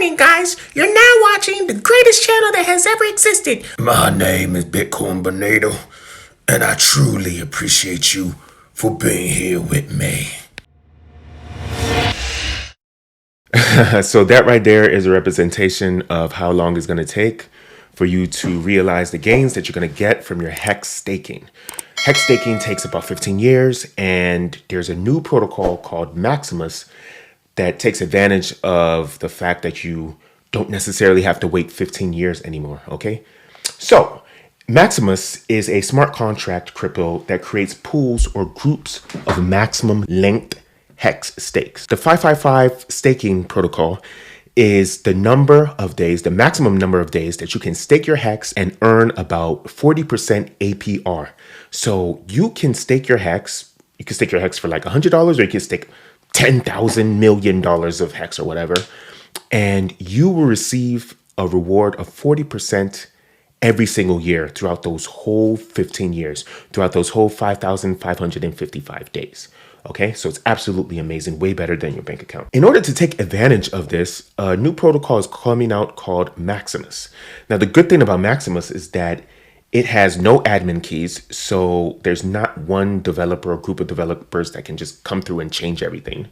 morning, guys. You're now watching the greatest channel that has ever existed. My name is 𝘕𝘰𝘯𝘕𝘺𝘺, and I truly appreciate you for being here with me. So that right there is a representation of how long it's going to take for you to realize the gains that you're going to get from your Hex staking. Hex staking takes about 15 years, and there's a new protocol called Maximus that takes advantage of the fact that you don't necessarily have to wait 15 years anymore, okay? So Maximus is a smart contract crypto that creates pools or groups of maximum length hex stakes. The 555 staking protocol is the number of days, the maximum number of days that you can stake your hex and earn about 40% APR. So you can stake your hex, for like $100, or you can stake $10,000 million of hex or whatever, and you will receive a reward of 40% every single year throughout those whole 15 years, throughout those whole 5,555 days. Okay, so it's absolutely amazing, way better than your bank account. In order to take advantage of this, a new protocol is coming out called Maximus. Now, the good thing about Maximus is that it has no admin keys, so there's not one developer or group of developers that can just come through and change everything.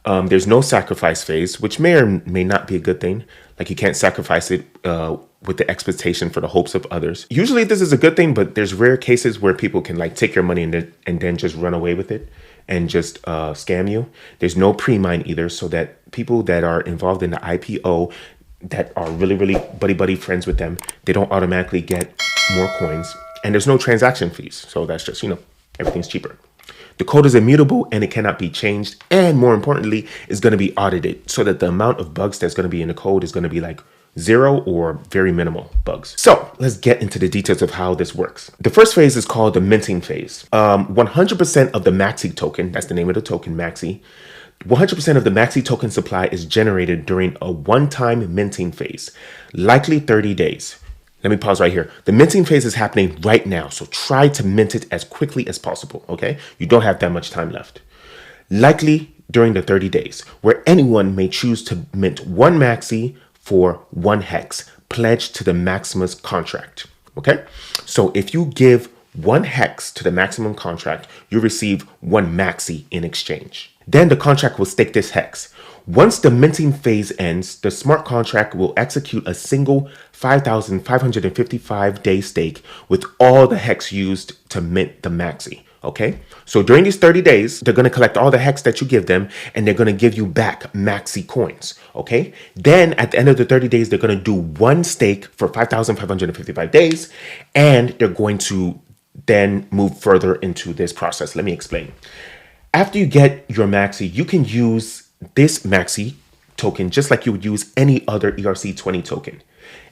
There's no sacrifice phase, which may or may not be a good thing. Like, you can't sacrifice it with the expectation for the hopes of others. Usually this is a good thing, but there's rare cases where people can like take your money and then just run away with it and just scam you. There's no pre-mine either, so that people that are involved in the IPO that are really buddy friends with them, they don't automatically get more coins, and there's no transaction fees. So that's just, everything's cheaper. The code is immutable and it cannot be changed, and more importantly, it's going to be audited so that the amount of bugs that's going to be in the code is going to be like 0 or very minimal bugs. So let's get into the details of how this works. The first phase is called the minting phase. 100% of the Maxi token, that's the name of the token, Maxi, 100% of the Maxi token supply is generated during a one-time minting phase, likely 30 days. Let me pause right here. The minting phase is happening right now, so try to mint it as quickly as possible, okay? You don't have that much time left. Likely during the 30 days, where anyone may choose to mint one Maxi for one hex, pledged to the Maximus contract, okay? So if you give one hex to the maximum contract, you receive one Maxi in exchange. Then the contract will stake this hex. Once the minting phase ends, the smart contract will execute a single 5,555 day stake with all the hex used to mint the Maxi. Okay, so during these 30 days, they're going to collect all the hex that you give them, and they're going to give you back Maxi coins. Okay, then at the end of the 30 days, they're going to do one stake for 5,555 days, and they're going to then move further into this process. Let me explain. After you get your Maxi, you can use this Maxi token just like you would use any other ERC20 token.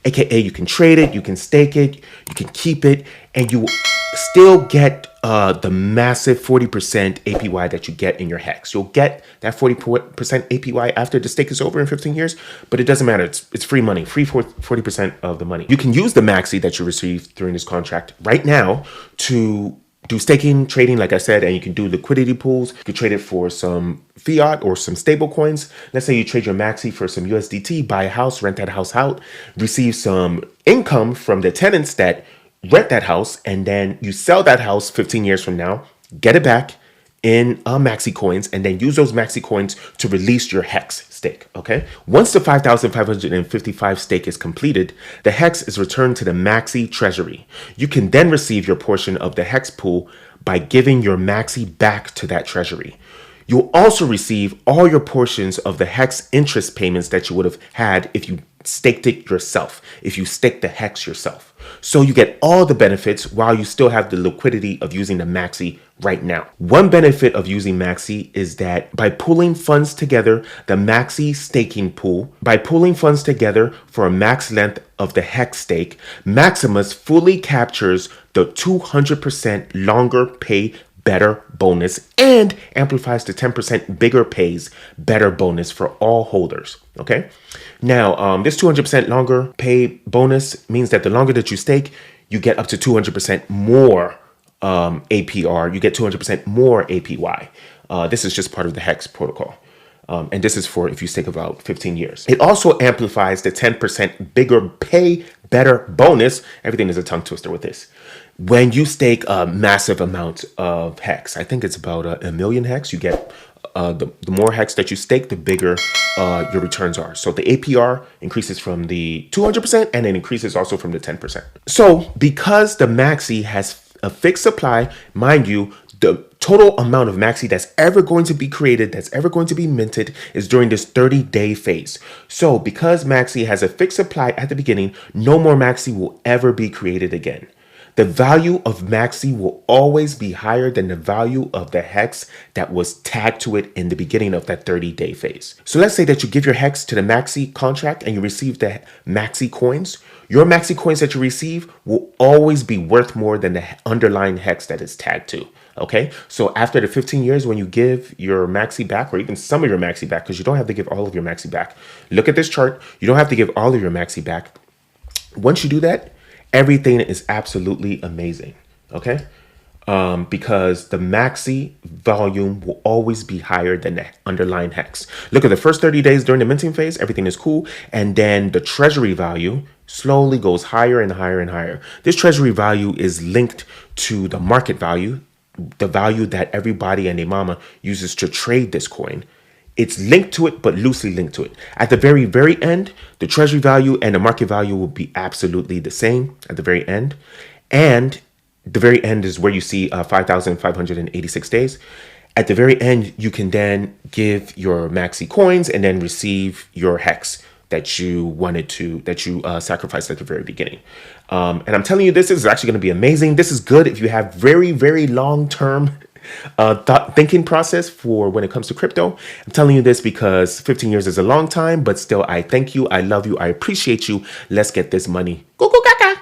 AKA, you can trade it, you can stake it, you can keep it, and you still get the massive 40% APY that you get in your hex. You'll get that 40% APY after the stake is over in 15 years, but it doesn't matter. It's free money, free 40% of the money. You can use the Maxi that you receive during this contract right now to do staking, trading, like I said, and you can do liquidity pools. You can trade it for some fiat or some stable coins. Let's say you trade your Maxi for some USDT, buy a house, rent that house out, receive some income from the tenants that rent that house, and then you sell that house 15 years from now, get it back in Maxi coins, and then use those Maxi coins to release your hex stake, okay? Once the 5,555 stake is completed, the hex is returned to the Maxi treasury. You can then receive your portion of the hex pool by giving your Maxi back to that treasury. You'll also receive all your portions of the hex interest payments that you would have had if you staked it yourself, if you staked the hex yourself. So you get all the benefits while you still have the liquidity of using the Maxi right now. One benefit of using Maxi is that by pooling funds together, the Maxi staking pool, by pooling funds together for a max length of the hex stake, Maximus fully captures the 200% longer pay better bonus and amplifies the 10% bigger pays better bonus for all holders. Okay. Now, this 200% longer pay bonus means that the longer that you stake, you get up to 200% more APR. You get 200% more APY. This is just part of the Hex protocol. And this is for if you stake about 15 years. It also amplifies the 10% bigger pay better bonus. Everything is a tongue twister with this. When you stake a massive amount of Hex, I think it's about a million Hex, you get the more Hex that you stake, the bigger your returns are. So the APR increases from the 200% and it increases also from the 10%. So because the Maxi has a fixed supply, mind you, the total amount of Maxi that's ever going to be created, that's ever going to be minted, is during this 30-day phase. So because Maxi has a fixed supply at the beginning, no more Maxi will ever be created again. The value of Maxi will always be higher than the value of the Hex that was tagged to it in the beginning of that 30-day phase. So let's say that you give your Hex to the Maxi contract and you receive the Maxi coins. Your Maxi coins that you receive will always be worth more than the underlying Hex that is tagged to. Okay, so after the 15 years, when you give your Maxi back, or even some of your Maxi back, because you don't have to give all of your Maxi back. Look at this chart. You don't have to give all of your Maxi back. Once you do that, everything is absolutely amazing. Okay, because the Maxi volume will always be higher than the underlying Hex. Look at the first 30 days during the minting phase, everything is cool. And then the treasury value slowly goes higher and higher and higher. This treasury value is linked to the market value, the value that everybody and their mama uses to trade this coin. It's linked to it, but loosely linked to it. At the very, very end, the treasury value and the market value will be absolutely the same at the very end. And the very end is where you see 5,586 days. At the very end, you can then give your Maxi coins and then receive your Hex that you sacrificed at the very beginning. And I'm telling you, this is actually going to be amazing. This is good if you have very, very long-term thinking process for when it comes to crypto. I'm telling you this because 15 years is a long time, but still, I thank you. I love you. I appreciate you. Let's get this money. Go, go, gaga.